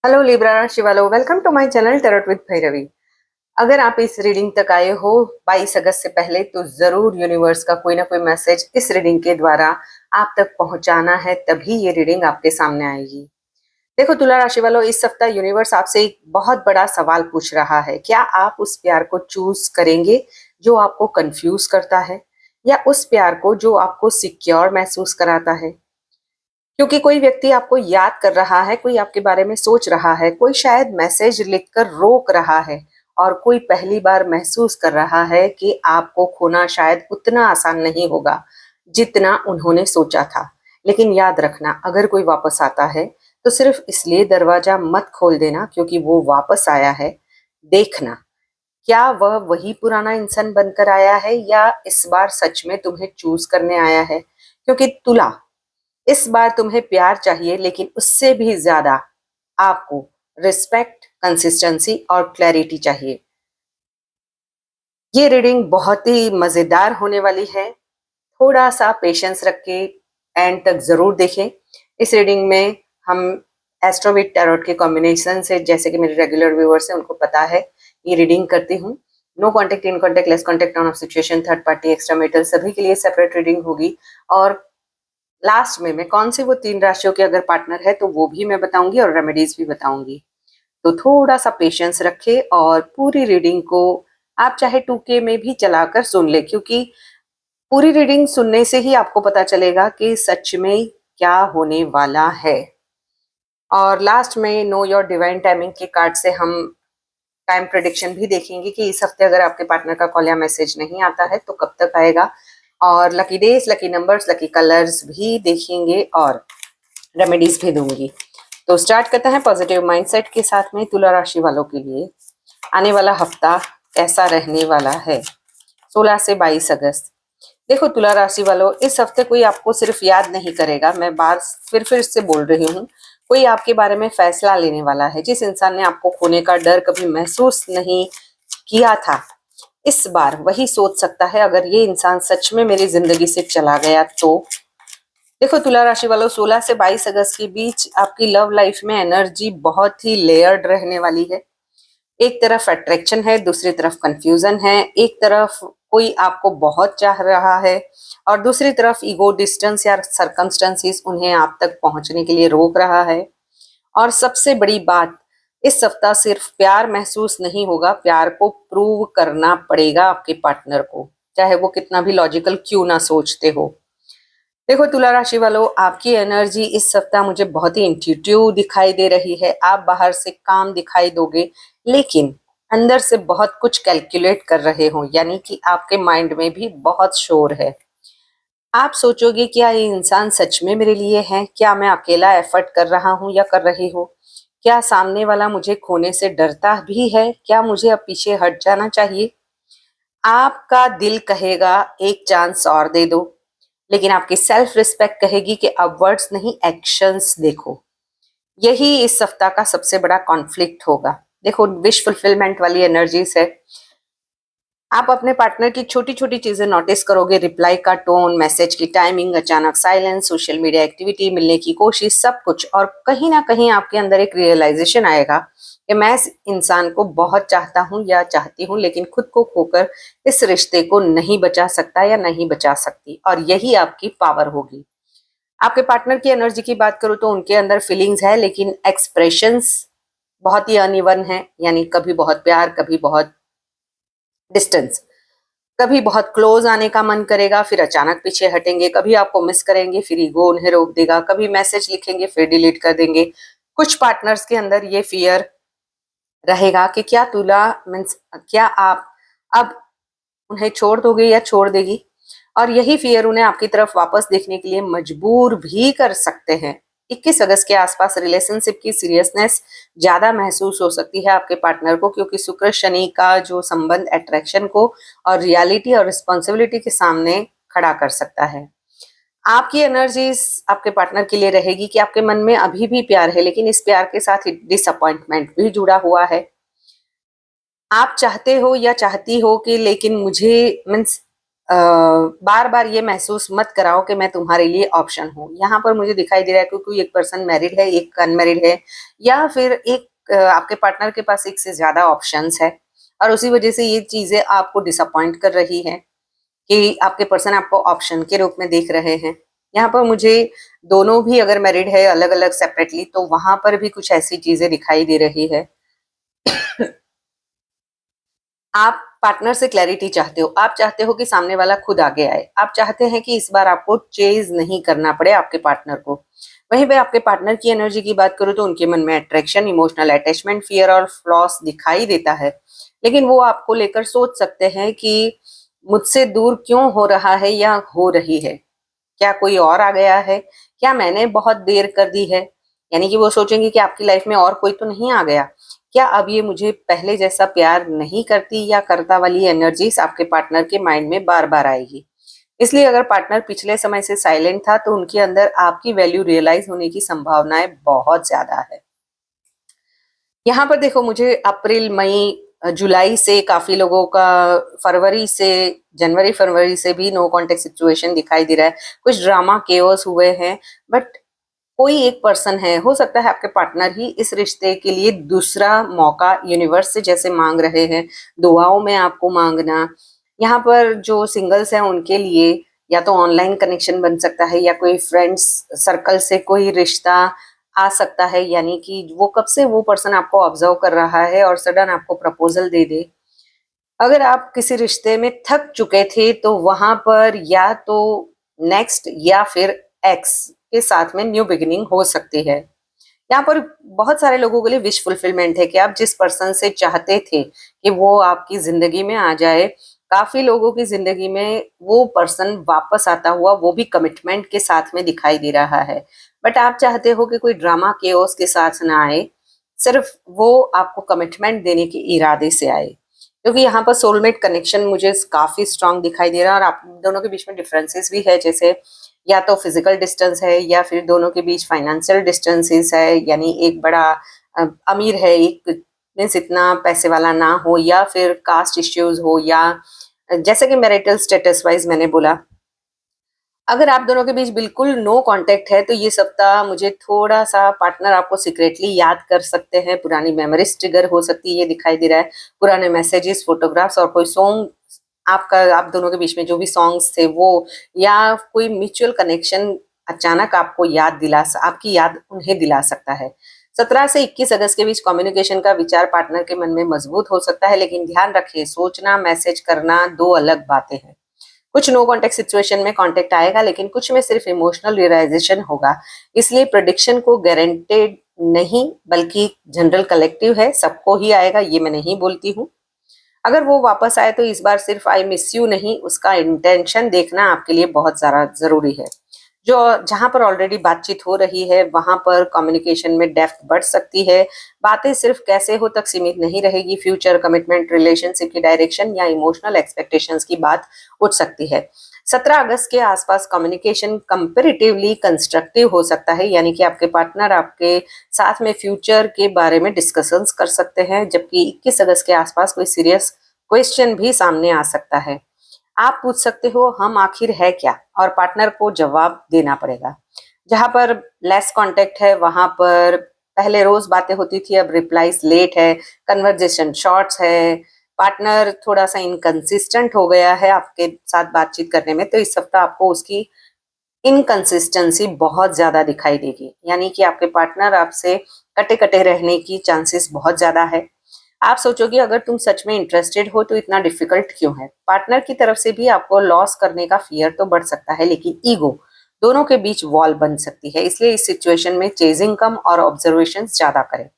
Hello Libra राशि वालों, welcome to my channel tarot with Bhairavi. अगर आप इस रीडिंग तक आए हो 22 अगस्त से पहले तो जरूर यूनिवर्स का कोई ना कोई मैसेज इस रीडिंग के द्वारा आप तक पहुंचाना है, तभी ये रीडिंग आपके सामने आएगी। देखो तुला राशि वालों, इस सप्ताह यूनिवर्स आपसे एक बहुत बड़ा सवाल पूछ रहा है। क्या आप उस प्यार को चूज करेंगे जो आपको कंफ्यूज करता है, या उस प्यार को जो आपको सिक्योर महसूस कराता है? क्योंकि कोई व्यक्ति आपको याद कर रहा है, कोई आपके बारे में सोच रहा है, कोई शायद मैसेज लिखकर रोक रहा है, और कोई पहली बार महसूस कर रहा है कि आपको खोना शायद उतना आसान नहीं होगा जितना उन्होंने सोचा था। लेकिन याद रखना, अगर कोई वापस आता है तो सिर्फ इसलिए दरवाजा मत खोल देना क्योंकि वो वापस आया है। देखना, क्या वह वही पुराना इंसान बनकर आया है या इस बार सच में तुम्हें चूज करने आया है। क्योंकि तुला, इस बार तुम्हें प्यार चाहिए, लेकिन उससे भी ज्यादा आपको रिस्पेक्ट, कंसिस्टेंसी और क्लैरिटी चाहिए। ये रीडिंग बहुत ही मजेदार होने वाली है। थोड़ा सा पेशेंस रख के एंड तक जरूर देखें। इस रीडिंग में हम एस्ट्रो विद टैरोट के कॉम्बिनेशन से, जैसे कि मेरे रेगुलर व्यूअर्स हैं उनको पता है, ये रीडिंग करती हूँ। No contact, in contact, less contact, on off situation, third party, extra metal, सभी के लिए सेपरेट रीडिंग होगी। और लास्ट में मैं कौन सी वो 3 राशियों के अगर पार्टनर है तो वो भी मैं बताऊंगी और रेमेडीज भी बताऊंगी। तो थोड़ा सा पेशेंस रखें और पूरी रीडिंग को आप चाहे 2K में भी चलाकर सुन ले, क्योंकि पूरी रीडिंग सुनने से ही आपको पता चलेगा कि सच में क्या होने वाला है। और लास्ट में नो योर डिवाइन टाइमिंग के कार्ड से हम टाइम प्रेडिक्शन भी देखेंगे कि इस हफ्ते अगर आपके पार्टनर का कॉल या मैसेज नहीं आता है तो कब तक आएगा। और lucky days, lucky numbers, lucky colours भी देखेंगे और रेमेडीज भी दूंगी। तो स्टार्ट करते हैं पॉजिटिव माइंडसेट के साथ में तुला राशि वालों के लिए आने वाला हफ्ता कैसा रहने वाला है 16 से 22 अगस्त। देखो तुला राशि वालों, इस हफ्ते कोई आपको सिर्फ याद नहीं करेगा, मैं बार फिर से बोल रही हूँ, कोई आपके बारे में फैसला लेने वाला है। जिस इंसान ने आपको खोने का डर कभी महसूस नहीं किया था, इस बार वही सोच सकता है अगर ये इंसान सच में मेरी जिंदगी से चला गया तो। देखो तुला राशि वालों, 16 से 22 अगस्त के बीच आपकी लव लाइफ में एनर्जी बहुत ही लेयर्ड रहने वाली है। एक तरफ अट्रैक्शन है, दूसरी तरफ कंफ्यूजन है। एक तरफ कोई आपको बहुत चाह रहा है और दूसरी तरफ ईगो, डिस्टेंस या सरकमस्टेंसेस उन्हें आप तक पहुंचने के लिए रोक रहा है। और सबसे बड़ी बात, इस सप्ताह सिर्फ प्यार महसूस नहीं होगा, प्यार को प्रूव करना पड़ेगा आपके पार्टनर को, चाहे वो कितना भी लॉजिकल क्यों ना सोचते हो। देखो तुला राशि वालों, आपकी एनर्जी इस सप्ताह मुझे बहुत ही इंट्यूटिव दिखाई दे रही है। आप बाहर से काम दिखाई दोगे, लेकिन अंदर से बहुत कुछ कैलकुलेट कर रहे हो, यानी कि आपके माइंड में भी बहुत शोर है। आप सोचोगे, क्या ये इंसान सच में मेरे लिए है? क्या मैं अकेला एफर्ट कर रहा हूँ या कर रही हूँ? क्या सामने वाला मुझे खोने से डरता भी है? क्या मुझे अब पीछे हट जाना चाहिए? आपका दिल कहेगा एक चांस और दे दो, लेकिन आपकी सेल्फ रिस्पेक्ट कहेगी कि अब वर्ड्स नहीं, एक्शंस देखो। यही इस सप्ताह का सबसे बड़ा कॉन्फ्लिक्ट होगा। देखो, विश फुलफिलमेंट वाली एनर्जीज है। आप अपने पार्टनर की छोटी छोटी चीजें नोटिस करोगे, रिप्लाई का टोन, मैसेज की टाइमिंग, अचानक साइलेंस, सोशल मीडिया एक्टिविटी, मिलने की कोशिश, सब कुछ। और कहीं ना कहीं आपके अंदर एक रियलाइजेशन आएगा कि मैं इस इंसान को बहुत चाहता हूँ या चाहती हूँ, लेकिन खुद को खोकर इस रिश्ते को नहीं बचा सकता या नहीं बचा सकती। और यही आपकी पावर होगी। आपके पार्टनर की एनर्जी की बात करूँ तो उनके अंदर फीलिंग्स है, लेकिन एक्सप्रेशंस बहुत ही अनइवन है। यानी कभी बहुत प्यार, कभी बहुत डिस्टेंस, कभी बहुत क्लोज आने का मन करेगा फिर अचानक पीछे हटेंगे, कभी आपको मिस करेंगे फिर ईगो उन्हें रोक देगा, कभी मैसेज लिखेंगे फिर डिलीट कर देंगे। कुछ पार्टनर्स के अंदर ये फियर रहेगा कि क्या तुला मीन्स, क्या आप अब उन्हें छोड़ दोगे या छोड़ देगी। और यही फियर उन्हें आपकी तरफ वापस देखने के लिए मजबूर भी कर सकते हैं। 21 अगस्त के आसपास रिलेशनशिप की सीरियसनेस ज्यादा महसूस हो सकती है आपके पार्टनर को, क्योंकि शुक्र शनि का जो संबंध अट्रैक्शन को और रियलिटी और रिस्पॉन्सिबिलिटी के सामने खड़ा कर सकता है। आपकी एनर्जी आपके पार्टनर के लिए रहेगी कि आपके मन में अभी भी प्यार है, लेकिन इस प्यार के साथ डिसअपॉइंटमेंट भी जुड़ा हुआ है। आप चाहते हो या चाहती हो कि लेकिन मुझे मीन्स बार बार ये महसूस मत कराओ कि मैं तुम्हारे लिए ऑप्शन हूँ। यहाँ पर मुझे दिखाई दे रहा है कि कोई एक पर्सन मैरिड है, एक अनमैरिड है, या फिर एक आपके पार्टनर के पास एक से ज्यादा ऑप्शंस है और उसी वजह से ये चीजें आपको डिसअपॉइंट कर रही है कि आपके पर्सन आपको ऑप्शन के रूप में देख रहे हैं। यहाँ पर मुझे दोनों भी अगर मैरिड है अलग अलग सेपरेटली, तो वहां पर भी कुछ ऐसी चीजें दिखाई दे रही है। आप पार्टनर से क्लैरिटी चाहते हो, आप चाहते हो कि सामने वाला खुद आगे आए, आप चाहते हैं कि इस बार आपको चेज नहीं करना पड़े आपके पार्टनर को। वहीं पे आपके पार्टनर की एनर्जी की बात करूं तो उनके मन में अट्रैक्शन, इमोशनल अटैचमेंट, फियर और फ्लॉस दिखाई देता है, लेकिन वो आपको लेकर सोच सकते हैं कि मुझसे दूर क्यों हो रहा है या हो रही है, क्या कोई और आ गया है, क्या मैंने बहुत देर कर दी है। यानी कि वो सोचेंगे कि आपकी लाइफ में और कोई तो नहीं आ गया, क्या अब ये मुझे पहले जैसा प्यार नहीं करती या करता वाली एनर्जीज आपके पार्टनर के माइंड में बार बार आएगी। इसलिए अगर पार्टनर पिछले समय से साइलेंट था तो उनके अंदर आपकी वैल्यू रियलाइज होने की संभावनाएं बहुत ज्यादा है। यहाँ पर देखो, मुझे अप्रैल, मई, जुलाई से काफी लोगों का, फरवरी से, जनवरी फरवरी से भी नो कांटेक्ट सिचुएशन दिखाई दे रहा है। कुछ ड्रामा केओस हुए हैं, बट कोई एक पर्सन है, हो सकता है आपके पार्टनर ही इस रिश्ते के लिए दूसरा मौका यूनिवर्स से जैसे मांग रहे हैं, दुआओं में आपको मांगना। यहाँ पर जो सिंगल्स हैं उनके लिए या तो ऑनलाइन कनेक्शन बन सकता है या कोई फ्रेंड्स सर्कल से कोई रिश्ता आ सकता है, यानी कि वो कब से वो पर्सन आपको ऑब्जर्व कर रहा है और सडन आपको प्रपोजल दे दे। अगर आप किसी रिश्ते में थक चुके थे तो वहां पर या तो नेक्स्ट या फिर एक्स के साथ में न्यू बिगिनिंग हो सकती है। यहाँ पर बहुत सारे लोगों के लिए विश फुलफिलमेंट है कि आप जिस पर्सन से चाहते थे कि वो आपकी जिंदगी में आ जाए, काफी लोगों की जिंदगी में वो पर्सन वापस आता हुआ, वो भी कमिटमेंट के साथ में दिखाई दे रहा है। बट आप चाहते हो कि कोई ड्रामा केओस के साथ ना आए, सिर्फ वो आपको कमिटमेंट देने के इरादे से आए, क्योंकि यहाँ पर सोलमेट कनेक्शन मुझे काफी स्ट्रांग दिखाई दे रहा है। और आप दोनों के बीच में डिफरेंसेस भी है, जैसे या तो फिजिकल डिस्टेंस है या फिर दोनों के बीच फाइनेंशियल डिस्टेंसेस है, यानी एक बड़ा अमीर है, एक मीन्स इतना पैसे वाला ना हो, या फिर कास्ट इश्यूज हो, या जैसे कि मैरिटल स्टेटस वाइज मैंने बोला। अगर आप दोनों के बीच बिल्कुल नो कांटेक्ट है तो ये सप्ताह मुझे थोड़ा सा पार्टनर आपको सीक्रेटली याद कर सकते हैं, पुरानी मेमोरीज ट्रिगर हो सकती है, ये दिखाई दे रहा है। पुराने मैसेजेस, फोटोग्राफ्स और कोई सॉन्ग आपका, आप दोनों के बीच में जो भी सॉन्ग्स थे वो, या कोई म्यूचुअल कनेक्शन अचानक आपको याद दिला, आपकी याद उन्हें दिला सकता है। 17 से 21 अगस्त के बीच कम्युनिकेशन का विचार पार्टनर के मन में मजबूत हो सकता है, लेकिन ध्यान रखिए, सोचना मैसेज करना दो अलग बातें हैं। कुछ नो कांटेक्ट सिचुएशन में कांटेक्ट आएगा, लेकिन कुछ में सिर्फ इमोशनल रियलाइजेशन होगा। इसलिए प्रेडिक्शन को गारंटेड नहीं, बल्कि जनरल कलेक्टिव है, सबको ही आएगा, ये मैं नहीं बोलती हूँ। अगर वो वापस आए तो इस बार सिर्फ आई मिस यू नहीं, उसका इंटेंशन देखना आपके लिए बहुत ज्यादा जरूरी है। जो जहां पर ऑलरेडी बातचीत हो रही है वहां पर कम्युनिकेशन में डेप्थ बढ़ सकती है। बातें सिर्फ कैसे हो तक सीमित नहीं रहेगी, फ्यूचर कमिटमेंट, रिलेशनशिप की डायरेक्शन या इमोशनल एक्सपेक्टेशंस की बात उठ सकती है। 17 अगस्त के आसपास कम्युनिकेशन कंपेरेटिवली कंस्ट्रक्टिव हो सकता है, यानी कि आपके पार्टनर आपके साथ में फ्यूचर के बारे में डिस्कशंस कर सकते हैं, जबकि 21 अगस्त के आसपास कोई सीरियस क्वेश्चन भी सामने आ सकता है। आप पूछ सकते हो हम आखिर है क्या, और पार्टनर को जवाब देना पड़ेगा। जहां पर लेस कांटेक्ट है वहां पर पहले रोज बातें होती थी, अब रिप्लाईज लेट है, कन्वर्जेशन शॉर्ट्स है, पार्टनर थोड़ा सा इनकंसिस्टेंट हो गया है आपके साथ बातचीत करने में, तो इस सप्ताह आपको उसकी इनकंसिस्टेंसी बहुत ज्यादा दिखाई देगी, यानी कि आपके पार्टनर आपसे कटे कटे रहने की चांसेस बहुत ज्यादा है। आप सोचोगे अगर तुम सच में इंटरेस्टेड हो तो इतना डिफिकल्ट क्यों है। पार्टनर की तरफ से भी आपको लॉस करने का फियर तो बढ़ सकता है, लेकिन ईगो दोनों के बीच वॉल बन सकती है। इसलिए इस सिचुएशन में चेजिंग कम और ऑब्जर्वेशन ज्यादा करें।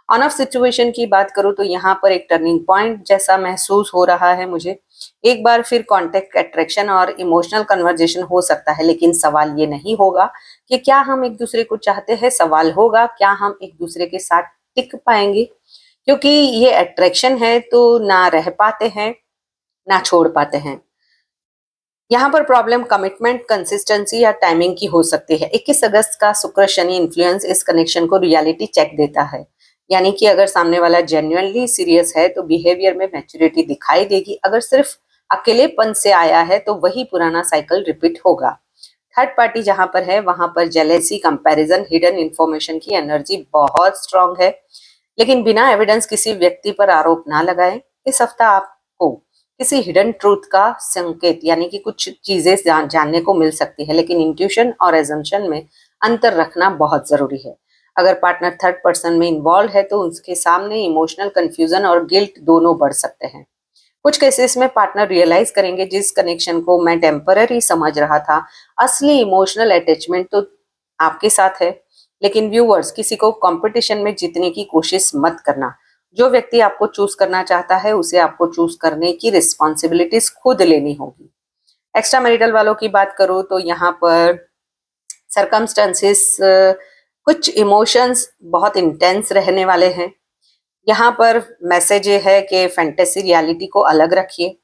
ऑन ऑफ सिचुएशन की बात करूं तो यहाँ पर एक टर्निंग पॉइंट जैसा महसूस हो रहा है मुझे। एक बार फिर कांटेक्ट, अट्रैक्शन और इमोशनल कन्वर्जेशन हो सकता है, लेकिन सवाल ये नहीं होगा कि क्या हम एक दूसरे को चाहते हैं, सवाल होगा क्या हम एक दूसरे के साथ टिक पाएंगे। क्योंकि ये अट्रैक्शन है तो ना रह पाते हैं ना छोड़ पाते हैं। यहाँ पर प्रॉब्लम कमिटमेंट, कंसिस्टेंसी या टाइमिंग की हो सकती है। 21 अगस्त का शुक्र शनि इन्फ्लुएंस इस कनेक्शन को रियलिटी चेक देता है, यानी कि अगर सामने वाला जेन्युइनली सीरियस है तो बिहेवियर में मैच्योरिटी दिखाई देगी। अगर सिर्फ अकेलेपन से आया है तो वही पुराना साइकिल रिपीट होगा। थर्ड पार्टी जहां पर है वहां पर जेलेसी, कंपैरिजन, हिडन इंफॉर्मेशन की एनर्जी बहुत स्ट्रांग है। लेकिन बिना एविडेंस किसी व्यक्ति पर आरोप ना लगाएं। इस हफ्ता आपको किसी हिडन ट्रूथ का संकेत यानी कि कुछ चीजें जानने को मिल सकती है, लेकिन इंट्यूशन और एजम्पशन में अंतर रखना बहुत जरूरी है। अगर पार्टनर थर्ड पर्सन में इन्वॉल्व है तो उसके सामने इमोशनल कंफ्यूजन और गिल्ट दोनों बढ़ सकते हैं। कुछ केसेस में पार्टनर रियलाइज करेंगे जिस कनेक्शन को मैं टेम्पररी समझ रहा था, असली इमोशनल अटैचमेंट तो आपके साथ है। लेकिन व्यूअर्स, किसी को कंपटीशन में जीतने की कोशिश मत करना। जो व्यक्ति आपको चूज करना चाहता है उसे आपको चूज करने की रिस्पॉन्सिबिलिटीज खुद लेनी होगी। एक्स्ट्रा मैरिटल वालों की बात करूं तो यहाँ पर सरकमस्टेंसेस, कुछ इमोशंस बहुत इंटेंस रहने वाले हैं। यहाँ पर मैसेज ये है कि फैंटेसी रियलिटी को अलग रखिए।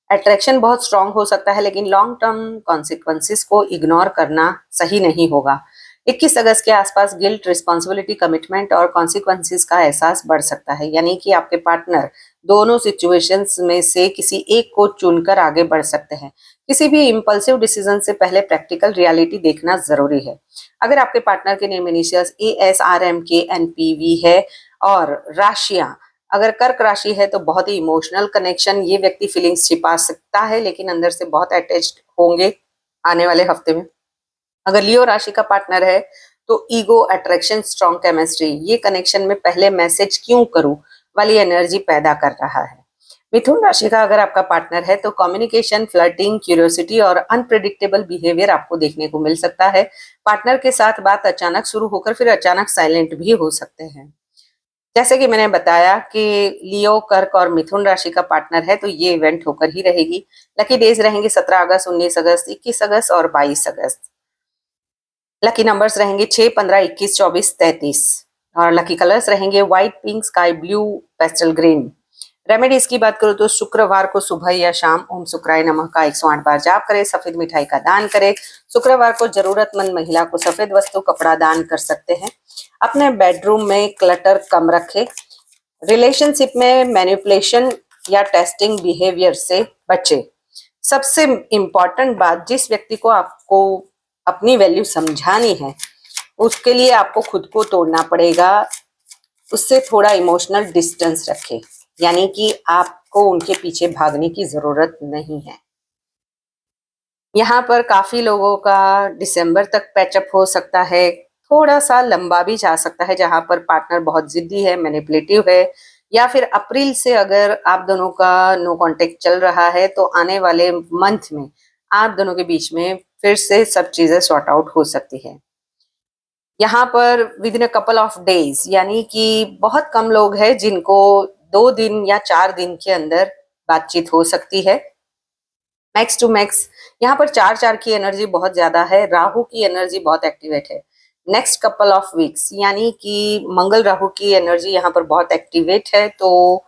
अट्रैक्शन बहुत स्ट्रांग हो सकता है लेकिन लॉन्ग टर्म कॉन्सिक्वेंसेस को इग्नोर करना सही नहीं होगा। 21 अगस्त के आसपास गिल्ट, रिस्पॉन्सिबिलिटी, कमिटमेंट और कॉन्सिक्वेंसेस का एहसास बढ़ सकता है, यानी कि आपके पार्टनर दोनों सिचुएशंस में से किसी एक को चुनकर आगे बढ़ सकते हैं। किसी भी इम्पल्सिव डिसीजन से पहले प्रैक्टिकल रियलिटी देखना जरूरी है। अगर आपके पार्टनर के नेम इनिशियल्स ASRMKNPV है और राशियां अगर कर्क राशि है तो बहुत ही इमोशनल कनेक्शन, ये व्यक्ति फीलिंग्स छिपा सकता है लेकिन अंदर से बहुत अटैच्ड होंगे आने वाले हफ्ते में। अगर लियो राशि का पार्टनर है तो ईगो, अट्रैक्शन, स्ट्रॉन्ग केमिस्ट्री, ये कनेक्शन में पहले मैसेज क्यों करूं वाली एनर्जी पैदा कर रहा है। मिथुन राशि का अगर आपका पार्टनर है तो कम्युनिकेशन, फ्लर्टिंग, क्यूरियोसिटी और अनप्रेडिक्टेबल बिहेवियर आपको देखने को मिल सकता है। पार्टनर के साथ बात अचानक शुरू होकर फिर अचानक साइलेंट भी हो सकते हैं। जैसे कि मैंने बताया कि लियो, कर्क और मिथुन राशि का पार्टनर है तो ये इवेंट होकर ही रहेगी। लकी डेज रहेंगे 17 अगस्त, 19 अगस्त, 21 अगस्त और 22 अगस्त। लकी नंबर्स रहेंगे 6, 15, 21, 24, 33 और लकी कलर्स रहेंगे white, pink, sky blue, pastel green. Remedies की बात करूं तो शुक्रवार को सुबह या शाम ओम शुक्राय नमः का 108 बार जाप करें, सफेद मिठाई का दान करें। शुक्रवार को जरूरतमंद महिला को सफेद वस्तु, कपड़ा दान कर सकते हैं। अपने बेडरूम में क्लटर कम रखें। रिलेशनशिप में मैनिपुलेशन या टेस्टिंग बिहेवियर से बचें। सबसे इम्पोर्टेंट बात, जिस व्यक्ति को आपको अपनी वैल्यू समझानी है उसके लिए आपको खुद को तोड़ना पड़ेगा, उससे थोड़ा इमोशनल डिस्टेंस रखें, यानी कि आपको उनके पीछे भागने की जरूरत नहीं है। यहाँ पर काफी लोगों का दिसंबर तक पैचअप हो सकता है, थोड़ा सा लंबा भी जा सकता है जहां पर पार्टनर बहुत जिद्दी है, मैनिपुलेटिव है, या फिर अप्रैल से अगर आप दोनों का नो कांटेक्ट चल रहा है तो आने वाले मंथ में आप दोनों के बीच में फिर से सब चीजें सॉर्ट आउट हो सकती है। यहाँ पर with in a couple of days, यानी कि बहुत कम लोग हैं जिनको 2 दिन या 4 दिन के अंदर बातचीत हो सकती है। मैक्स टू मैक्स यहाँ पर 4-4 की एनर्जी बहुत ज्यादा है, राहु की एनर्जी बहुत एक्टिवेट है। नेक्स्ट कपल ऑफ वीक्स यानी कि मंगल राहु की एनर्जी यहाँ पर बहुत एक्टिवेट है, तो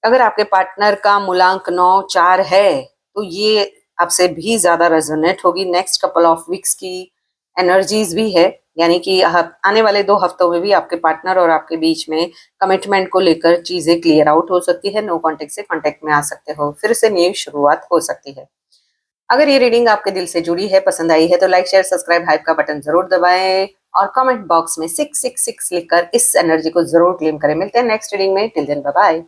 अगर आपके पार्टनर का मूलांक 9-4 है तो ये आपसे भी ज्यादा रेजोनेट होगी। नेक्स्ट कपल ऑफ वीक्स की एनर्जीज भी है, यानी कि आने वाले 2 हफ्तों में भी आपके पार्टनर और आपके बीच में कमिटमेंट को लेकर चीजें क्लियर आउट हो सकती है। नो कांटेक्ट से कांटेक्ट में आ सकते हो, फिर से नई शुरुआत हो सकती है। अगर ये रीडिंग आपके दिल से जुड़ी है, पसंद आई है तो लाइक, शेयर, सब्सक्राइब, हाइप का बटन जरूर दबाएं और कमेंट बॉक्स में 666 लिखकर इस एनर्जी को जरूर क्लेम करें। मिलते हैं नेक्स्ट रीडिंग में, टिल देन बाय बाय।